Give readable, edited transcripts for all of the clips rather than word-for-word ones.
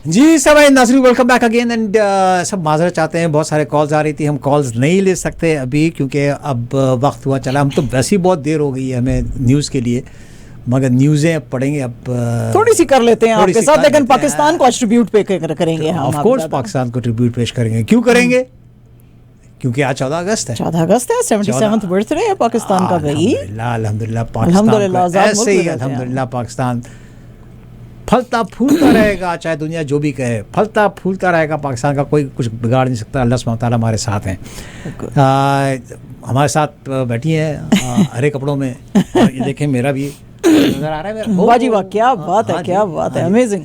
जी सब नाज़रीन, welcome back again. And सब माजरत चाहते हैं, बहुत सारे कॉल्स आ रही थी, हम कॉल्स नहीं ले सकते अभी क्योंकि अब वक्त हुआ चला। हम तो वैसे ही बहुत देर हो गई है हमें न्यूज़ के लिए, मगर न्यूज़ें अब पढ़ेंगे, अब थोड़ी सी कर लेते हैं आपके साथ, लेकिन पाकिस्तान को ट्रिब्यूट पे करेंगे हम। ऑफ कोर्स पाकिस्तान को ट्रिब्यूट पेश करेंगे। क्यों करेंगे? क्योंकि आज 14 अगस्त है। 14 अगस्त है, 77th बर्थडे है पाकिस्तान का भाई। अल्हम्दुलिल्लाह पाकिस्तान ऐसे ही, अल्हम्दुलिल्लाह पाकिस्तान फलता फूलता रहेगा, चाहे दुनिया जो भी कहे, फलता फूलता रहेगा। पाकिस्तान का कोई कुछ बिगाड़ नहीं सकता। अल्लाह सुब्हान तआला हमारे साथ हैं, हमारे साथ बैठी हैं हरे कपड़ों में। और ये देखें मेरा भी नजर आ रहा है मेरा। वाजी वाह, क्या बात है, क्या बात है, amazing.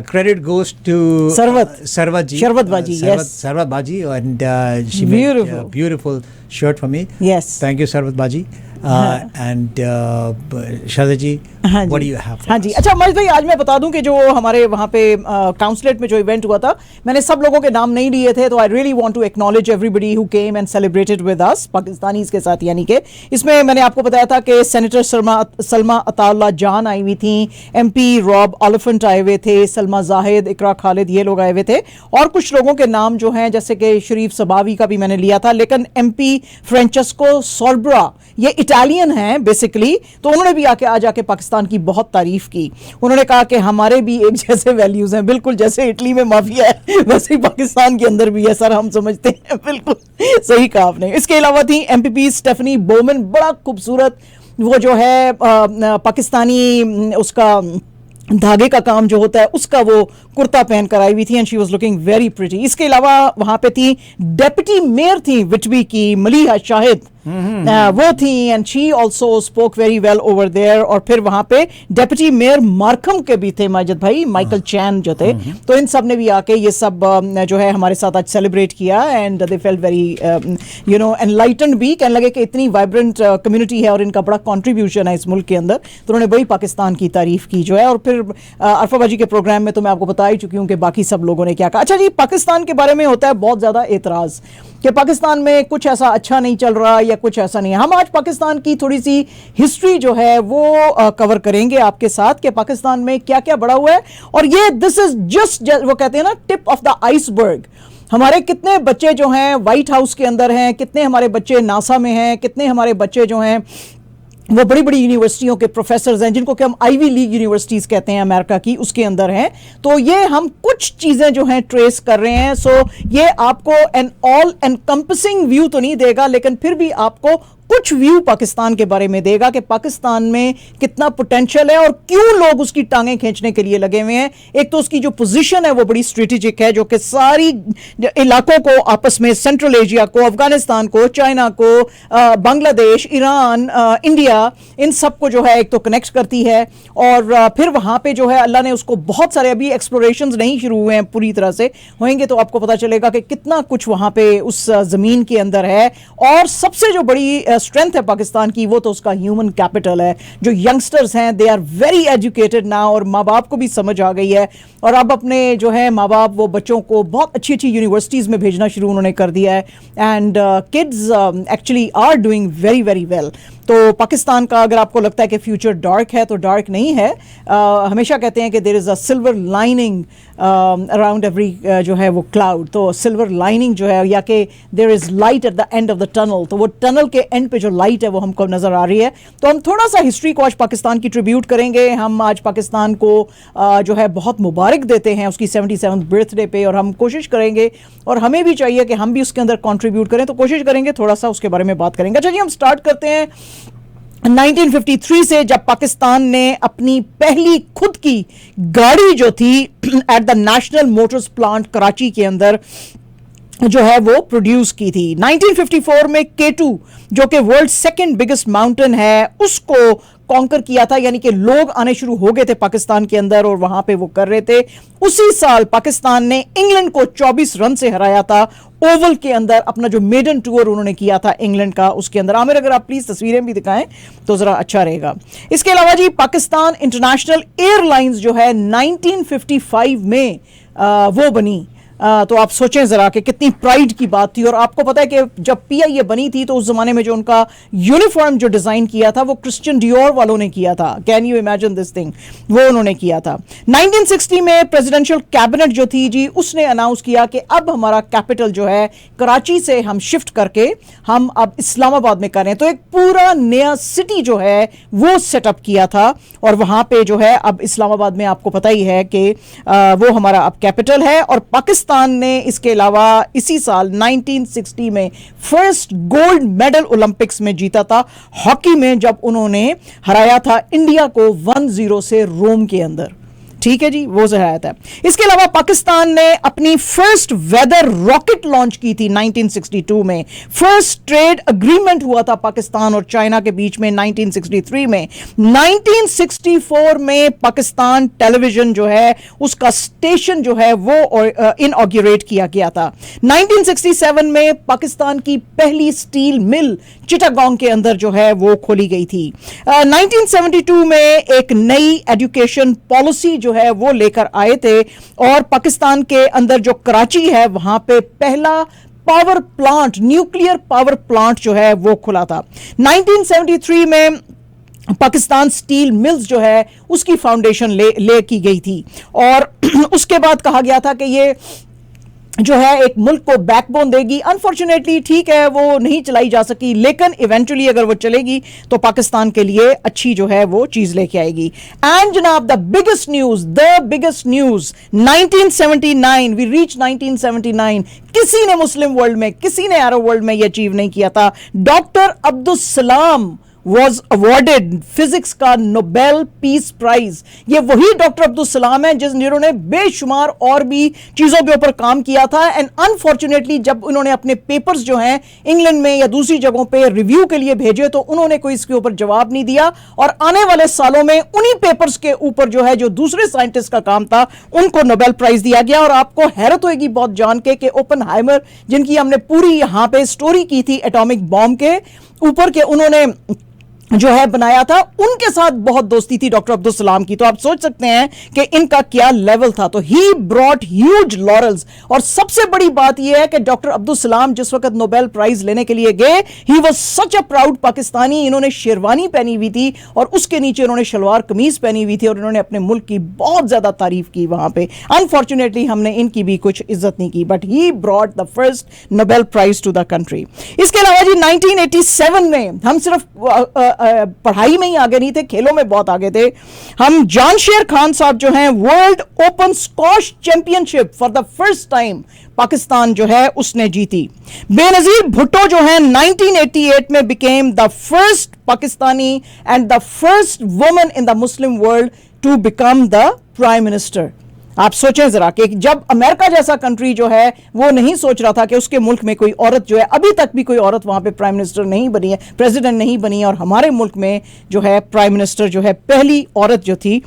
Credit goes to Sarvat ji. Sharbat baji, yes. Sarvat baji, and she made a beautiful shirt for me. Yes. Thank you, Sarvat baji. And Shahzad ji, what do you have? हाँ जी, अच्छा मर्ज भाई, आज मैं बता दूं कि जो हमारे वहाँ पे काउंसलेट में जो इवेंट हुआ था, मैंने सब लोगों के नाम नहीं लिए थे, तो I really want to acknowledge everybody who came and celebrated with us, Pakistanis के साथ। यानी कि इसमें मैंने आपको बताया था कि सेनेटर सलमा अताउल्लाह जान आई हुई थी, MP रॉब ऑलिफेंट आए हुए थे, सलमा जाहिद, इकरा खालिद, ये लोग आए हुए थे। और कुछ लोगों के नाम जो हैं, जैसे कि शरीफ सबावी का भी मैंने लिया था, लेकिन MP फ्रेंचेस्को सोल्ब्रा, ये इटालियन हैं बेसिकली, तो उन्होंने भी आज आके पाकिस्तान की बहुत तारीफ की। उन्होंने कहा कि हमारे भी एक जैसे वैल्यूज हैं, बिल्कुल जैसे इटली में माफिया है वैसे ही पाकिस्तान के अंदर भी है सर, हम समझते हैं। बिल्कुल सही कहा आपने। इसके अलावा थी MPP स्टेफनी बोमन, बड़ा खूबसूरत वो जो है पाकिस्तानी उसका धागे का काम जो होता है उसका वो कुर्ता पहन कर आई हुई थी, and she was looking very pretty. इसके अलावा वहां पे थी डेप्यूटी मेयर थी विटबी की मलिहा शाहिद, वो थी, and she also spoke very well over there. और फिर वहां पे डेप्यूटी मेयर मार्कम के भी थे माजिद भाई, माइकल चैन जो थे। तो इन सब ने भी आके ये सब जो है हमारे साथ आज सेलिब्रेट किया, and they felt very you know enlightened भी, कहने लगे कि इतनी वाइब्रेंट कम्युनिटी है और इनका बड़ा कॉन्ट्रीब्यूशन है इस मुल्क के अंदर। तो उन्होंने बड़ी पाकिस्तान की तारीफ की जो है। और फिर अरफाबाजी के प्रोग्राम में तो मैं आपको बता ही चुकी हूँ कि बाकी सब लोगों ने क्या कहा। अच्छा जी, पाकिस्तान के बारे में होता है बहुत ज्यादा एतराज कि पाकिस्तान में कुछ ऐसा अच्छा नहीं चल रहा या कुछ ऐसा नहीं है। हम आज पाकिस्तान की थोड़ी सी हिस्ट्री जो है वो कवर करेंगे आपके साथ कि पाकिस्तान में क्या क्या बड़ा हुआ है। और ये दिस इज जस्ट, वो कहते हैं ना, टिप ऑफ द आइसबर्ग। हमारे कितने बच्चे जो हैं व्हाइट हाउस के अंदर हैं, कितने हमारे बच्चे नासा में हैं, कितने हमारे बच्चे जो हैं वो बड़ी बड़ी यूनिवर्सिटियों के प्रोफेसर्स हैं, जिनको कि हम आईवी लीग यूनिवर्सिटीज कहते हैं अमेरिका की, उसके अंदर हैं। तो ये हम कुछ चीजें जो हैं ट्रेस कर रहे हैं। सो ये आपको एन ऑल एनकम्पसिंग व्यू तो नहीं देगा, लेकिन फिर भी आपको कुछ व्यू पाकिस्तान के बारे में देगा कि पाकिस्तान में कितना पोटेंशियल है और क्यों लोग उसकी टांगें खींचने के लिए लगे हुए हैं। एक तो उसकी जो पोजीशन है वो बड़ी स्ट्रेटेजिक है, जो कि सारी इलाकों को आपस में, सेंट्रल एशिया को, अफगानिस्तान को, चाइना को, बांग्लादेश, ईरान, इंडिया, इन सबको जो है एक तो कनेक्ट करती है। और फिर वहां पे जो है अल्लाह ने उसको बहुत सारे, अभी एक्सप्लोरेशंस नहीं शुरू हुए हैं पूरी तरह से, होंगे तो आपको पता चलेगा कि कितना कुछ वहां पे उस जमीन के अंदर है। और सबसे जो बड़ी स्ट्रेंथ है पाकिस्तान की वो तो उसका ह्यूमन कैपिटल है। जो यंगस्टर्स हैं they are very educated now, और माँ बाप को भी समझ आ गई है। और अब अपने जो है माँ बाप वो बच्चों को बहुत अच्छी अच्छी यूनिवर्सिटीज़ में भेजना शुरू उन्होंने कर दिया है, and kids actually are doing very very well. तो पाकिस्तान का अगर आपको लगता है कि फ्यूचर डार्क है तो डार्क नहीं है। हमेशा कहते हैं कि there is a silver lining around every जो है वो क्लाउड। तो सिल्वर लाइनिंग जो है, या कि there is light at the end of the tunnel, तो वो टनल के एंड पे जो लाइट है वो हमको नज़र आ रही है। तो हम थोड़ा सा हिस्ट्री को आज पाकिस्तान की ट्रिब्यूट करेंगे। हम आज पाकिस्तान को जो है बहुत मुबारक देते हैं उसकी 77th बर्थडे पे, और हम कोशिश करेंगे, और हमें भी चाहिए कि हम भी उसके अंदर कंट्रीब्यूट करें, तो कोशिश करेंगे थोड़ा सा उसके बारे में बात करेंगे। अच्छा जी, हम स्टार्ट करते हैं 1953 से, जब पाकिस्तान ने अपनी पहली खुद की गाड़ी जो थी at the national Motors plant Karachi के अंदर जो है वो प्रोड्यूस की थी। 1954 में K2 जो कि वर्ल्ड सेकंड बिगेस्ट माउंटेन है उसको कॉन्कर किया था, यानी कि लोग आने शुरू हो गए थे पाकिस्तान के अंदर और वहां पे वो कर रहे थे, उसी साल पाकिस्तान ने इंग्लैंड को 24 रन से हराया था ओवल के अंदर। अपना जो मेडन टूर उन्होंने किया था इंग्लैंड का, उसके अंदर। आमिर, अगर आप प्लीज तस्वीरें भी दिखाएं तो जरा अच्छा रहेगा। इसके अलावा जी पाकिस्तान इंटरनेशनल एयरलाइंस जो है 1955 में वो बनी। तो आप सोचें जरा कि कितनी प्राइड की बात थी। और आपको पता है कि जब पीआईए बनी थी तो उस जमाने में जो उनका यूनिफॉर्म जो डिजाइन किया था वो क्रिश्चियन डियोर वालों ने किया था। Can you imagine this thing, वो उन्होंने किया था। 1960 में प्रेसिडेंशियल कैबिनेट जो थी जी, उसने अनाउंस किया कि अब हमारा कैपिटल जो है कराची से हम शिफ्ट करके हम अब इस्लामाबाद में करें। तो एक पूरा नया सिटी जो है वो सेटअप किया था और वहां पे जो है अब इस्लामाबाद में आपको पता ही है कि वो हमारा अब कैपिटल है। और पाकिस्तान ने इसके अलावा इसी साल 1960 में फर्स्ट गोल्ड मेडल ओलंपिक्स में जीता था हॉकी में, जब उन्होंने हराया था इंडिया को 1-0 से रोम के अंदर। ठीक है जी, वो हराया था। इसके अलावा पाकिस्तान ने अपनी फर्स्ट वेदर रॉकेट लॉन्च की थी 1962 में। फर्स्ट ट्रेड अग्रीमेंट हुआ था पाकिस्तान और चाइना के बीच में 1963 में। 1964 में पाकिस्तान टेलीविजन जो है उसका स्टेशन जो है वो इनऑग्यूरेट किया गया था। 1967 में पाकिस्तान की पहली स्टील मिल चिटागोंग के अंदर जो है वो खोली गई थी। 1972 में एक नई एजुकेशन पॉलिसी जो है वो लेकर आए थे और पाकिस्तान के अंदर जो कराची है वहां पे पहला power plant, nuclear power plant जो है वो खुला था। 1973 में पाकिस्तान स्टील मिल्स जो है उसकी फाउंडेशन ले की गई थी और उसके बाद कहा गया था कि ये जो है एक मुल्क को बैकबोन देगी। अनफॉर्चुनेटली ठीक है वो नहीं चलाई जा सकी, लेकिन इवेंचुअली अगर वो चलेगी तो पाकिस्तान के लिए अच्छी जो है वो चीज लेके आएगी। एंड जनाब the biggest news 1979, we reach 1979। किसी ने मुस्लिम वर्ल्ड में, किसी ने अरब वर्ल्ड में ये अचीव नहीं किया था। Doctor Abdul Salam was awarded physics का नोबेल पीस प्राइज। ये वही डॉक्टर अब्दुल सलाम है जिन्होंने बेशुमार और भी चीजों के ऊपर काम किया था। एंड अनफॉर्चुनेटली जब उन्होंने अपने पेपर्स जो हैं इंग्लैंड में या दूसरी जगहों पे रिव्यू के लिए भेजे तो उन्होंने कोई इसके ऊपर जवाब नहीं दिया और आने वाले सालों में उन्हीं पेपर्स के ऊपर जो है जो दूसरे साइंटिस्ट का काम था उनको नोबेल प्राइज दिया गया। और आपको हैरत होगी बहुत जान के कि ओपेनहाइमर, जिनकी हमने पूरी यहां पे स्टोरी की थी एटॉमिक बॉम्ब के ऊपर के, उन्होंने जो है बनाया था, उनके साथ बहुत दोस्ती थी डॉक्टर अब्दुल सलाम की। तो आप सोच सकते हैं कि इनका क्या लेवल था। तो ही ब्रॉट ह्यूज लॉरल्स। और सबसे बड़ी बात यह है कि डॉक्टर अब्दुल सलाम जिस वक्त नोबेल प्राइज लेने के लिए गए, he was such a proud Pakistani. इन्होंने शेरवानी पहनी हुई थी और उसके नीचे इन्होंने शलवार कमीज पहनी हुई थी और इन्होंने अपने मुल्क की बहुत ज्यादा तारीफ की वहां पे। अनफॉर्चुनेटली हमने इनकी भी कुछ इज्जत नहीं की, but he brought the first Nobel prize to the country. इसके अलावा जी 1987 में हम सिर्फ पढ़ाई में ही आगे नहीं थे, खेलों में बहुत आगे थे। हम जानशेर खान साहब जो हैं world open squash championship for the first time Pakistan जो है उसने जीती। बेनजीर भुट्टो जो है 1988 में became the first Pakistani and the first woman in the Muslim world to become the prime minister. आप सोचें जरा कि जब अमेरिका जैसा कंट्री जो है वो नहीं सोच रहा था कि उसके मुल्क में कोई औरत जो है, अभी तक भी कोई औरत वहां पे प्राइम मिनिस्टर नहीं बनी है, प्रेसिडेंट नहीं बनी है, और हमारे मुल्क में जो है प्राइम मिनिस्टर जो है पहली औरत जो थी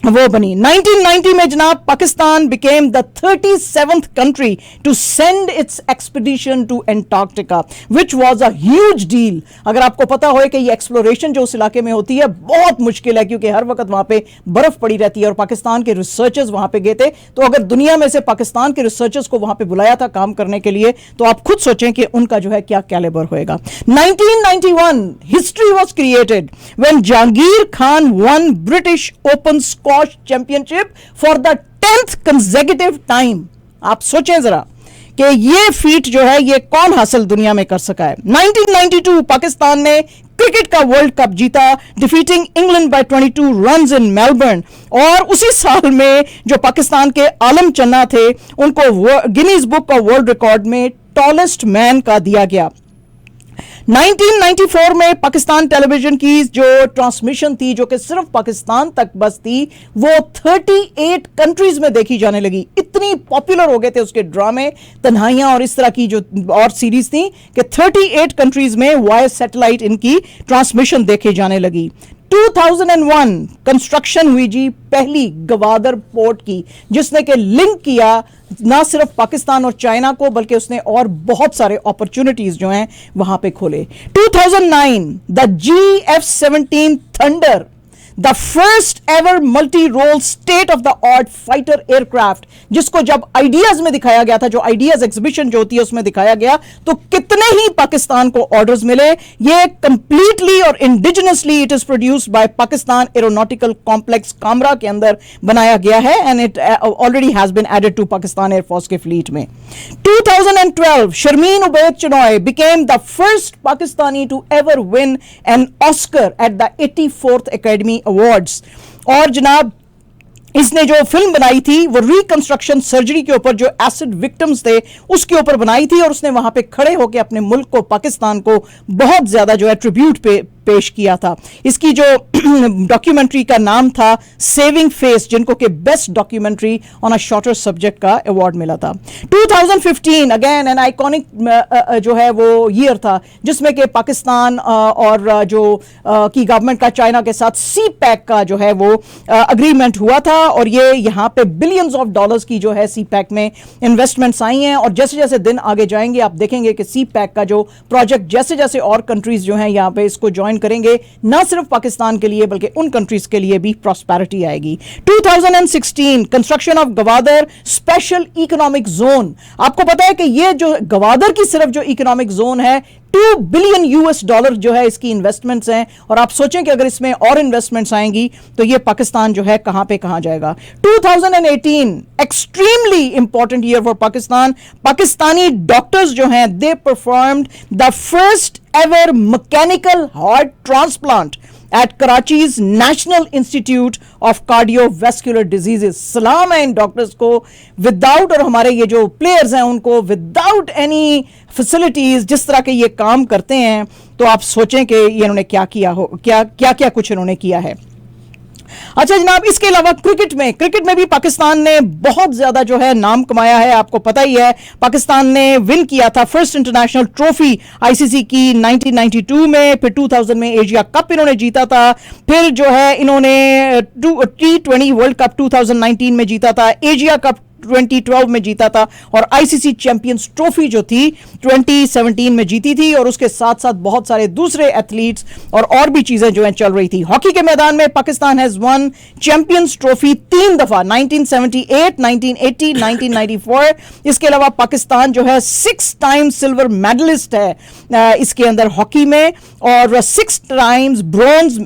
वो बनी। 1990 में जनाब Pakistan became the 37th country to send its expedition to Antarctica, which was a huge deal. अगर आपको पता हो कि ये एक्सप्लोरेशन जो उस इलाके में होती है बहुत मुश्किल है क्योंकि हर वक्त वहां पे बर्फ पड़ी रहती है और पाकिस्तान के रिसर्चर्स वहां पे गए थे। तो अगर दुनिया में से पाकिस्तान के रिसर्चर्स को वहां पे बुलाया था काम करने के लिए तो आप खुद सोचें कि उनका जो है क्या कैलिबर होएगा। 1991 history was created when Jahangir Khan one British open championship for the 10th consecutive time. आप सोचें जरा कि ये फीट जो है ये कौन हासिल दुनिया में कर सका है। 1992 पाकिस्तान ने क्रिकेट का वर्ल्ड कप जीता, defeating England by 22 runs in Melbourne. और उसी साल में जो पाकिस्तान के आलम चन्ना थे उनको Guinness book of world record में टॉलेस्ट मैन का दिया गया। 1994 में पाकिस्तान टेलीविजन की जो ट्रांसमिशन थी जो कि सिर्फ पाकिस्तान तक बस थी, वो 38 कंट्रीज में देखी जाने लगी। इतनी पॉपुलर हो गए थे उसके ड्रामे, तन्हाइयां और इस तरह की जो और सीरीज थी कि 38 कंट्रीज में वाया सैटेलाइट इनकी ट्रांसमिशन देखी जाने लगी। 2001 कंस्ट्रक्शन हुई जी पहली गवादर पोर्ट की, जिसने के लिंक किया ना सिर्फ पाकिस्तान और चाइना को, बल्कि उसने और बहुत सारे अपॉर्चुनिटीज जो हैं वहां पे खोले। 2009 the GF-17 thunder, the first ever multi role state of the art fighter aircraft, जिसको जब आइडियाज में दिखाया गया था, जो आइडियाज एग्जीबिशन जो होती है उसमें दिखाया गया, तो कितने ही पाकिस्तान को ऑर्डर्स मिले। ये कंप्लीटली और indigenously it is produced by Pakistan aeronautical complex Kamra के अंदर बनाया गया है, and it already has been added to Pakistan air force के फ्लीट में। 2012 Sharmin Ubaid Chinoy became the first Pakistani to ever win an Oscar at the 84th Academy Awards। और जनाब इसने जो फिल्म बनाई थी वो रिकंस्ट्रक्शन सर्जरी के ऊपर, जो एसिड विक्टिम्स थे उसके ऊपर बनाई थी, और उसने वहां पे खड़े होकर अपने मुल्क को, पाकिस्तान को बहुत ज्यादा जो है ट्रिब्यूट पेश किया था। इसकी जो डॉक्यूमेंट्री का नाम था सेविंग फेस, जिनको के best documentary on a shorter subject का अवार्ड मिला था। 2015 अगेन एन आइकॉनिक जो है वो ईयर था, जिसमें कि पाकिस्तान और जो की गवर्नमेंट का चाइना के साथ सी पैक का जो है वो अग्रीमेंट हुआ था, और ये यहाँ पे बिलियंस ऑफ डॉलर्स की जो है सी पैक में इन्वेस्टमेंट्स आई हैं। और जैसे जैसे दिन आगे जाएंगे आप देखेंगे कि सी पैक का जो प्रोजेक्ट जैसे जैसे और कंट्रीज जो हैं यहाँ पे इसको ज्वाइन करेंगे, ना सिर्फ पाकिस्तान के लिए बल्कि उन कंट्रीज के लिए भी प्रॉस्पेरिटी आएगी। 2016 construction of Gwadar special economic zone. आपको पता है कि ये जो गवादर की सिर्फ जो इकोनॉमिक जोन है, $2 बिलियन जो है इसकी इन्वेस्टमेंट्स हैं, और आप सोचें कि अगर इसमें और इन्वेस्टमेंट्स आएंगी तो ये पाकिस्तान जो है कहां पे कहां जाएगा। 2018 extremely important year for Pakistan. Pakistani doctors जो हैं they performed the first ever mechanical heart transplant at Karachi's national institute of cardiovascular diseases. सलाम है इन डॉक्टर्स को, विदाउट, और हमारे ये जो प्लेयर्स हैं उनको विदाउट एनी फैसिलिटीज जिस तरह के ये काम करते हैं, तो आप सोचें कि ये इन्होंने क्या किया हो, क्या क्या क्या कुछ इन्होंने किया है। अच्छा जनाब, इसके अलावा क्रिकेट में भी पाकिस्तान ने बहुत ज्यादा जो है नाम कमाया है। आपको पता ही है पाकिस्तान ने विन किया था फर्स्ट इंटरनेशनल ट्रॉफी आईसीसी की 1992 में, फिर 2000 में एशिया कप इन्होंने जीता था, फिर जो है इन्होंने T20 वर्ल्ड कप 2019 में जीता था, एशिया कप 2012 में जीता था, और आईसीसी चैंपियंस ट्रॉफी जो थी 2017 में जीती थी, और उसके साथ साथ बहुत सारे दूसरे एथलीट्स और भी चीजें जो हैं चल रही थी। हॉकी के मैदान में Pakistan has one champions trophy 3 दफा, 1978, 1980, 1994। इसके अलावा पाकिस्तान जो है 6 टाइम सिल्वर मेडलिस्ट है इसके अंदर हॉकी में, और 6 टाइम्स ब्रॉन्ज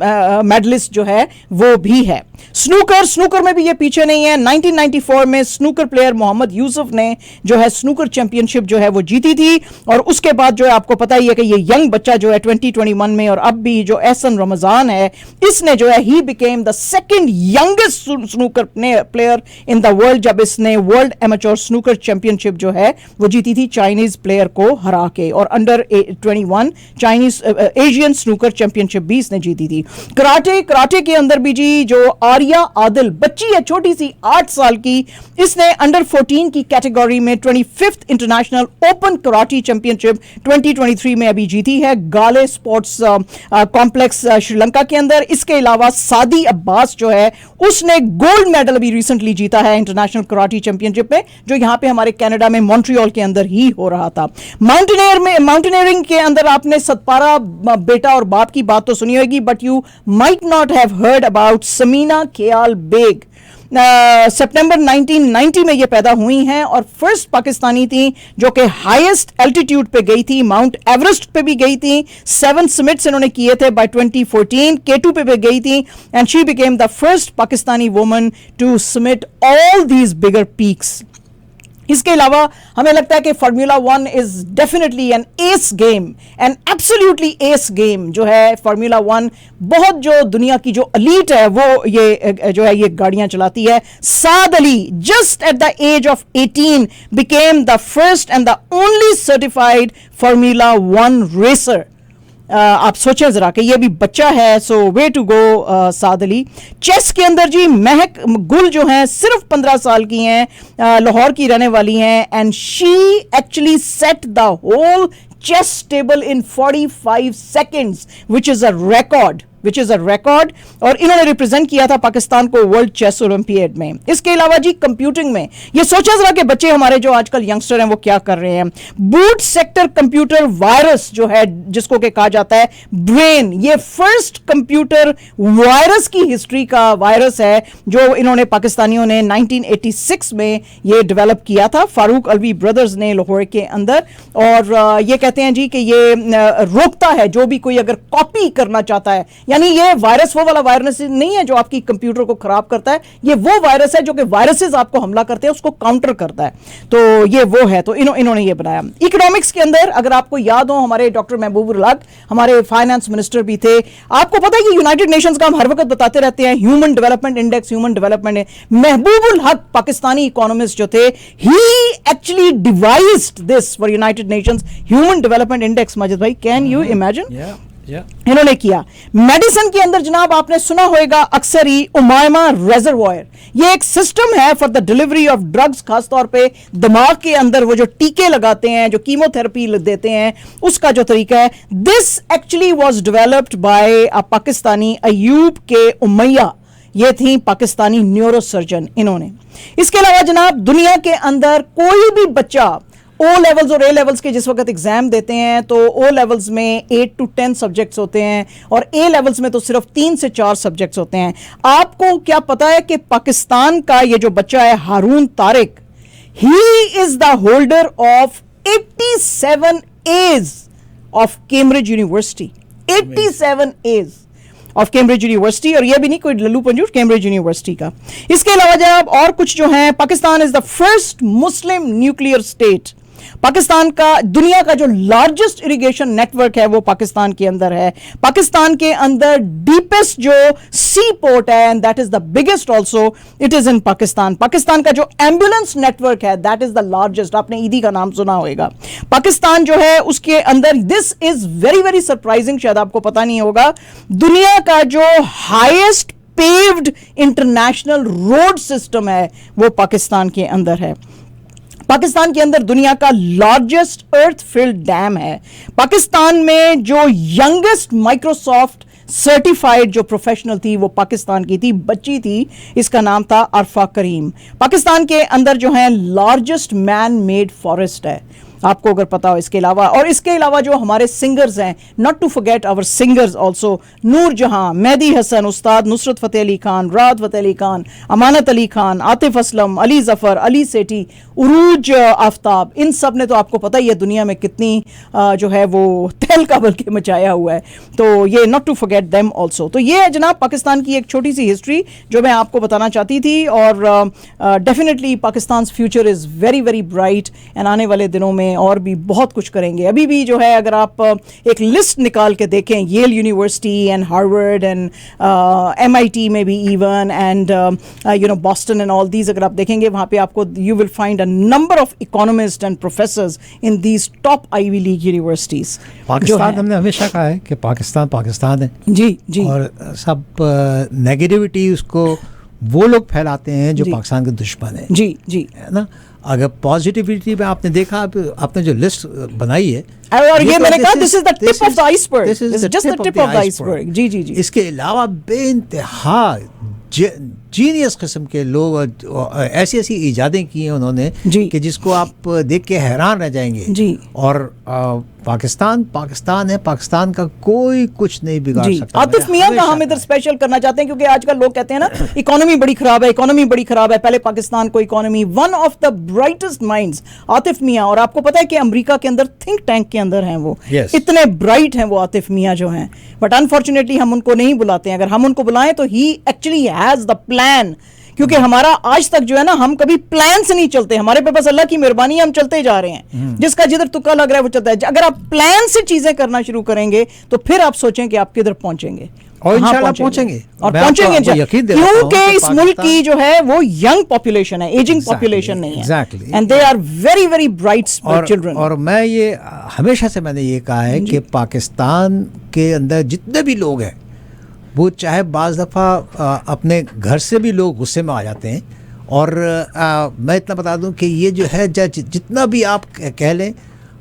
मेडलिस्ट जो है वो भी है। स्नूकर में भी ये पीछे नहीं है। 1994 में स्नूकर प्लेयर मोहम्मद यूसुफ ने जो है स्नूकर चैंपियनशिप जो है वो जीती थी, और उसके बाद जो है आपको पता ही है कि ये यंग बच्चा जो है 2021 में, और अब भी जो एहसन रमजान है, इसने जो है he became the second youngest snooker player in the world, जब इसने वर्ल्ड एमेच्योर स्नूकर चैंपियनशिप जो है वो जीती थी चाइनीज प्लेयर को हरा के, और under 21 Chinese Asian snooker championship भी इसने जीती थी। कराटे के अंदर भी जी जो आर्या आदिल बच्ची है, छोटी सी 8 साल की, इसने अंडर 14 की कैटेगरी में 25th international open karate championship 2023 में अभी जीती है गाले स्पोर्ट्स कॉम्प्लेक्स श्रीलंका के अंदर। इसके अलावा सादी अब्बास जो है उसने गोल्ड मेडल अभी रिसेंटली जीता है इंटरनेशनल कराटे चैंपियनशिप में, जो यहां पे हमारे कनाडा में मॉन्ट्रियल के अंदर ही हो रहा था। माउंटेनियरिंग के अंदर आपने सतपारा बेटा और बाप की बात तो सुनी होगी, but you might not have heard about Samina Khayal Baig. सितंबर 1990 में ये पैदा हुई हैं, और फर्स्ट पाकिस्तानी थी जो कि हाईएस्ट एल्टीट्यूड पे गई थी, माउंट एवरेस्ट पे भी गई थी। 7 समिट्स इन्होंने किए थे बाय 2014, K2 पे गई थी, and she became the first Pakistani woman to summit all these bigger peaks. इसके अलावा हमें लगता है कि formula 1 is definitely an ace game, an absolutely ace game जो है फार्मूला 1। बहुत जो दुनिया की जो एलीट है वो ये जो है ये गाड़ियां चलाती है। Saad Ali just at the age of 18 became the first and the only certified formula 1 racer. आप सोचें जरा कि ये भी बच्चा है, so way to go Saad Ali. Chess के अंदर जी महक गुल जो हैं सिर्फ 15 साल की हैं, लाहौर की रहने वाली हैं, and she actually set the whole chess table in 45 seconds, which is a record. Which is a record, और इन्होंने रिप्रेजेंट किया था पाकिस्तान को वर्ल्ड चेस ओलंपियाड में। इसके अलावा जी कंप्यूटिंग में, ये सोचा जरा कि बच्चे हमारे जो आजकल यंगस्टर हैं वो क्या कर रहे हैं। बूट सेक्टर कंप्यूटर वायरस जो है, जिसको के कहा जाता है ब्रेन, ये फर्स्ट कंप्यूटर वायरस की हिस्ट्री का वायरस है जो इन्होंने पाकिस्तानियों ने 1986 में ये डेवलप किया था, फारूक अलवी ब्रदर्स ने लाहौर के अंदर। और ये कहते हैं जी कि ये रोकता है जो भी कोई अगर कॉपी करना चाहता है, यानी ये वायरस वो वाला वायरस नहीं है जो आपकी कंप्यूटर को खराब करता है, ये वो वायरस है जो कि वायरसेस आपको हमला करते हैं उसको काउंटर करता है, तो ये वो है। तो इन्होंने ये बनाया। इकोनॉमिक्स के अंदर अगर आपको याद हो, हमारे डॉक्टर महबूबुल हक हमारे फाइनेंस मिनिस्टर भी थे। आपको पता है कि यूनाइटेड नेशंस का हम हर वक्त बताते रहते हैं human development index, human development. Mahbubul Haq Pakistani economist जो थे, he actually devised this for United Nations human development index. Majid भाई, कैन यू इमेजिन? इन्होंने किया। मेडिसिन के अंदर जनाब आपने सुना होगा अक्सर ही उमायमा रेजरवॉयर, ये एक सिस्टम है for the delivery of drugs, खासतौर पे दिमाग के अंदर वो जो टीके लगाते हैं, जो कीमोथेरेपी देते हैं, उसका जो तरीका है। This actually was developed by a Pakistani Ayub के उमैया, ये थी पाकिस्तानी न्यूरोसर्जन इन्होंने। इसके अलावा जनाब दुनिया के अंदर कोई भी बच्चा ओ लेवल्स और ए लेवल्स के जिस वक्त एग्जाम देते हैं तो ओ लेवल्स में 8 to 10 सब्जेक्ट्स होते हैं और ए लेवल्स में तो सिर्फ 3 से 4 सब्जेक्ट्स होते हैं। आपको क्या पता है कि पाकिस्तान का ये जो बच्चा है Haroon Tariq, he is the holder of 87 A's of Cambridge University, 87 A's of Cambridge University, और यह भी नहीं कोई लल्लू पंजूर, कैम्ब्रिज यूनिवर्सिटी का। इसके अलावा जब और कुछ जो है, Pakistan is the first Muslim nuclear state. Pakistan का दुनिया का जो लार्जेस्ट इरिगेशन नेटवर्क है वो पाकिस्तान के अंदर है। पाकिस्तान के अंदर डीपेस्ट जो सी पोर्ट है and that is the biggest also, it is in Pakistan. Pakistan का जो एम्बुलेंस नेटवर्क है दैट इज द लार्जेस्ट, आपने ईदी का नाम सुना होगा। पाकिस्तान जो है उसके अंदर, this is very very surprising, शायद आपको पता नहीं होगा, दुनिया का जो highest paved international road system है वो पाकिस्तान के अंदर है। पाकिस्तान के अंदर दुनिया का लार्जेस्ट अर्थ फिल्ड डैम है। पाकिस्तान में जो यंगेस्ट माइक्रोसॉफ्ट सर्टिफाइड जो प्रोफेशनल थी वो पाकिस्तान की थी, बच्ची थी, इसका नाम था अरफा करीम। पाकिस्तान के अंदर जो है लार्जेस्ट मैन मेड फॉरेस्ट है, आपको अगर पता हो। इसके अलावा और इसके अलावा जो हमारे सिंगर्स हैं, not to forget our singers also, Noor Jehan, Mehdi Hasan, उस्ताद नुसरत फतेह अली खान, राहत फतेह अली खान, अमानत अली खान, आतिफ असलम, अली जफर, अली सेठी, उरूज आफ्ताब, इन सब ने तो आपको पता ही है दुनिया में कितनी जो है वो तहलका बल्कि मचाया हुआ है, तो ये not to forget them also. तो ये है जनाब पाकिस्तान की एक छोटी सी हिस्ट्री जो मैं आपको बताना चाहती थी, और definitely Pakistan future is very very bright and आने वाले दिनों में और भी बहुत कुछ करेंगे। अभी भी जो है अगर आप एक लिस्ट निकाल के देखें, Yale university and Harvard and MIT में भी even and you know Boston and all these, अगर आप देखेंगे वहाँ पे आपको you will find a number of economist and professors in these top Ivy League universities. Pakistan हमने हमेशा कहा है कि पाकिस्तान पाकिस्तान है, जी जी, और सब नेगेटिविटी उसको वो लोग फैलाते हैं जो पाकिस्तान के दुश्मन है, जी जी, है ना। अगर पॉजिटिविटी में आपने देखा, आपने जो लिस्ट बनाई है, और ये मैंने कहा this is the tip of the iceberg, this is just the tip of the iceberg, जी जी जी। इसके अलावा बेइंतहा जीनियस किस्म के लोग ऐसी ऐसी इजादें की हैं उन्होंने कि जिसको आप देख के हैरान रह जाएंगे जी। और पाकिस्तान पाकिस्तान है, पाकिस्तान का कोई कुछ नहीं बिगाड़ सकता। आतिफ मियां का हम इधर स्पेशल करना चाहते हैं क्योंकि आजकल लोग कहते हैं ना इकोनॉमी बड़ी खराब है, इकोनॉमी बड़ी खराब है। पहले पाकिस्तान को economy, one of the brightest minds Atif Mian, और आपको पता है कि अमेरिका के अंदर थिंक टैंक के अंदर हैं वो, इतने ब्राइट हैं वो आतिफ मियां जो हैं, बट अनफॉर्चुनेटली हम उनको नहीं बुलाते हैं। अगर हम उनको बुलाएं तो ही एक्चुअली हैज द प्लान, क्योंकि हमारा आज तक जो है ना, हम कभी प्लान से नहीं चलते, हमारे पे बस अल्लाह की मेहरबानी है, हम चलते जा रहे हैं, जिसका जिधर तुक्का लग रहा है वो चलता है। अगर आप प्लान से चीजें करना शुरू करेंगे तो फिर आप सोचें कि आप किधर पहुंचेंगे, और इंशाल्लाह पहुंचेंगे, और पहुंचेंगे, क्योंकि इस मुल्क की जो है वो यंग पॉपुलेशन है, एजिंग पॉपुलेशन नहीं है, exactly, and they are very very bright children. और मैं ये हमेशा से मैंने ये कहा है कि पाकिस्तान के अंदर जितने भी लोग हैं, वो चाहे बाज़ दफ़ा अपने घर से भी लोग गुस्से में आ जाते हैं, और मैं इतना बता दूं कि ये जो है जितना भी आप कह लें,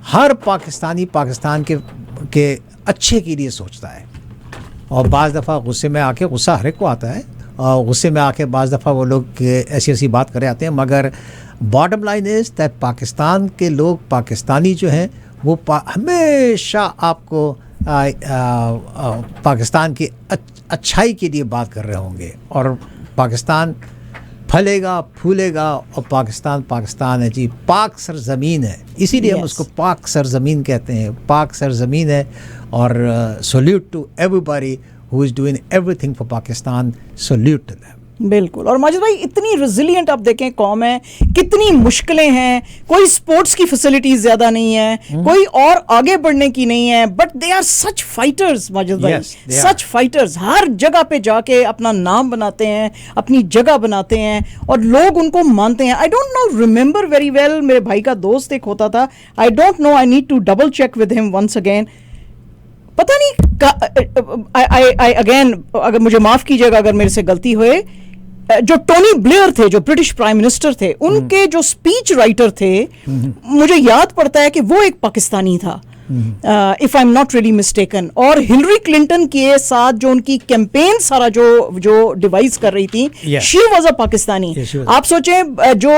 हर पाकिस्तानी पाकिस्तान के अच्छे के लिए सोचता है, और बाज़ दफ़ा गुस्से में आके, गुस्सा हर एक को आता है, और गुस्से में आके बाज़ दफ़ा वो लोग ऐसी ऐसी बात कर आते हैं, मगर bottom line is that Pakistan के लोग, पाकिस्तानी जो हैं वो हमेशा आपको पाकिस्तान की अच्छाई के लिए बात कर रहे होंगे, और पाकिस्तान फलेगा फूलेगा, और पाकिस्तान पाकिस्तान है जी, पाक सरजमीन है, इसीलिए हम उसको पाक सरजमीन कहते हैं, पाक सरजमीन है। और salute to everybody who is doing everything for Pakistan, salute to them. बिल्कुल। और माजिद भाई इतनी रेजिलिएंट आप देखें कौम है, कितनी मुश्किलें हैं, कोई स्पोर्ट्स की फैसिलिटीज ज्यादा नहीं है, कोई और आगे बढ़ने की नहीं है, but they are such fighters Majid भाई, सच फाइटर्स, हर जगह पे जाके अपना नाम बनाते हैं, अपनी जगह बनाते हैं, और लोग उनको मानते हैं। I don't know, remember very well, मेरे भाई का दोस्त एक होता था, I don't know, I need to double check with him once again, पता नहीं अगेन, अगर मुझे माफ कीजिएगा अगर मेरे से गलती हुए, जो टोनी ब्लेयर थे, जो ब्रिटिश प्राइम मिनिस्टर थे, उनके जो स्पीच राइटर थे, मुझे याद पड़ता है कि वो एक पाकिस्तानी था, if I am not really mistaken. और हिलरी क्लिंटन के साथ जो उनकी कैंपेन सारा जो डिवाइस कर रही थी, शी वाज अ पाकिस्तानी। आप सोचें, जो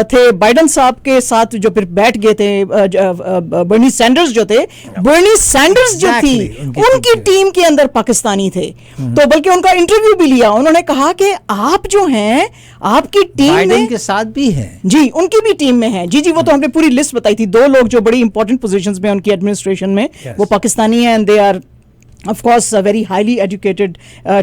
थे बाइडन साहब के साथ जो फिर बैठ गए थे, बर्नी सैंडर्स जो थे, बर्नी सैंडर्स जो थी, उनकी टीम के अंदर पाकिस्तानी थे। तो बल्कि उनका इंटरव्यू भी लिया, उन्होंने कहा कि आप जो हैं, आपकी टीम में के साथ भी हैं जी, उनकी भी टीम में है जी, वो तो हमने पूरी लिस्ट बताई थी, 2 लोग जो बड़ी इंपॉर्टेंट पोजीशंस में उनकी एडमिनिस्ट्रेशन में, वो पाकिस्तानी हैं, and they are of course very highly educated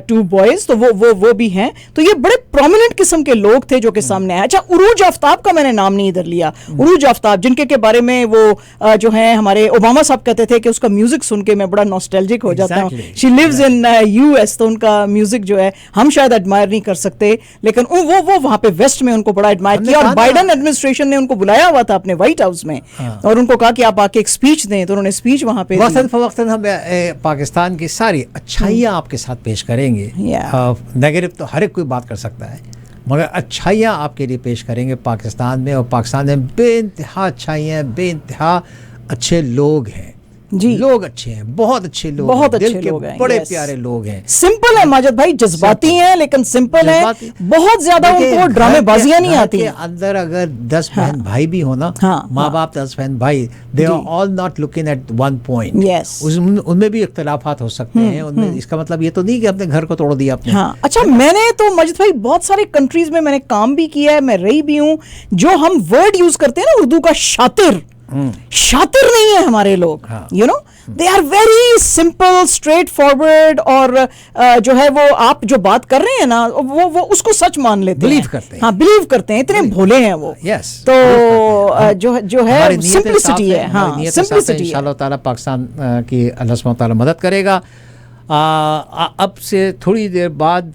2 boys, तो वो भी हैं। तो ये बड़े प्रोमिनेंट किस्म के लोग थे जो के सामने आए। अच्छा, उरूज आफ्ताब का मैंने नाम नहीं इधर लिया, उरूज आफ्ताब, जिनके के बारे में वो जो है हमारे ओबामा साहब कहते थे कि उसका म्यूजिक सुन के मैं बड़ा नॉस्टैल्जिक हो जाता हूँ। शी लिव्स इन US, तो उनका म्यूजिक जो है हम शायद एडमायर नहीं कर सकते, लेकिन वो वहां पे वेस्ट में उनको बड़ा एडमायर किया, और बाइडन एडमिनिस्ट्रेशन ने उनको बुलाया हुआ था अपने व्हाइट हाउस में, और उनको कहा कि आप आके एक स्पीच दें, तो उन्होंने स्पीच वहां पे वक्तन हम पाकिस्तान की सारी अच्छाइयाँ आपके साथ पेश करेंगे। नेगेटिव तो हर एक कोई बात कर सकता है, मगर अच्छाइयाँ आपके लिए पेश करेंगे पाकिस्तान में, और पाकिस्तान में बेइंतहा अच्छाइयाँ, बेइंतहा अच्छे लोग हैं जी, लोग अच्छे हैं, बहुत अच्छे लोग, बहुत अच्छे लोग हैं, बड़े प्यारे लोग हैं, सिंपल है माजिद भाई, जज्बाती हैं लेकिन सिंपल है, बहुत ज्यादा उनको ड्रामेबाजियां नहीं आती। अंदर अगर 10 बहन भाई भी हो ना, माँ बाप 10 बहन भाई, they are all not looking at one point, उनमें भी इख्तिलाफात हो सकते हैं, उनमें इसका मतलब ये तो नहीं कि अपने घर को तोड़ दिया आपने। अच्छा, मैंने तो माजिद भाई बहुत सारे कंट्रीज में मैंने काम भी किया है, मैं रही भी हूँ, जो हम वर्ड यूज करते हैं ना उर्दू का, शातिर, शातिर नहीं है हमारे लोग, you know, they are very simple, straightforward, और जो है वो आप जो बात कर रहे हैं ना, वो उसको सच मान लेते हैं, बिलीव करते हैं, बिलीव करते हैं, इतने भोले हैं वो। तो जो है सिंपलिसिटी है, सिंपलिसिटी। इंशाअल्लाह ताला पाकिस्तान की अल्लाह सुब्हानहू व तआला मदद करेगा। अब से थोड़ी देर बाद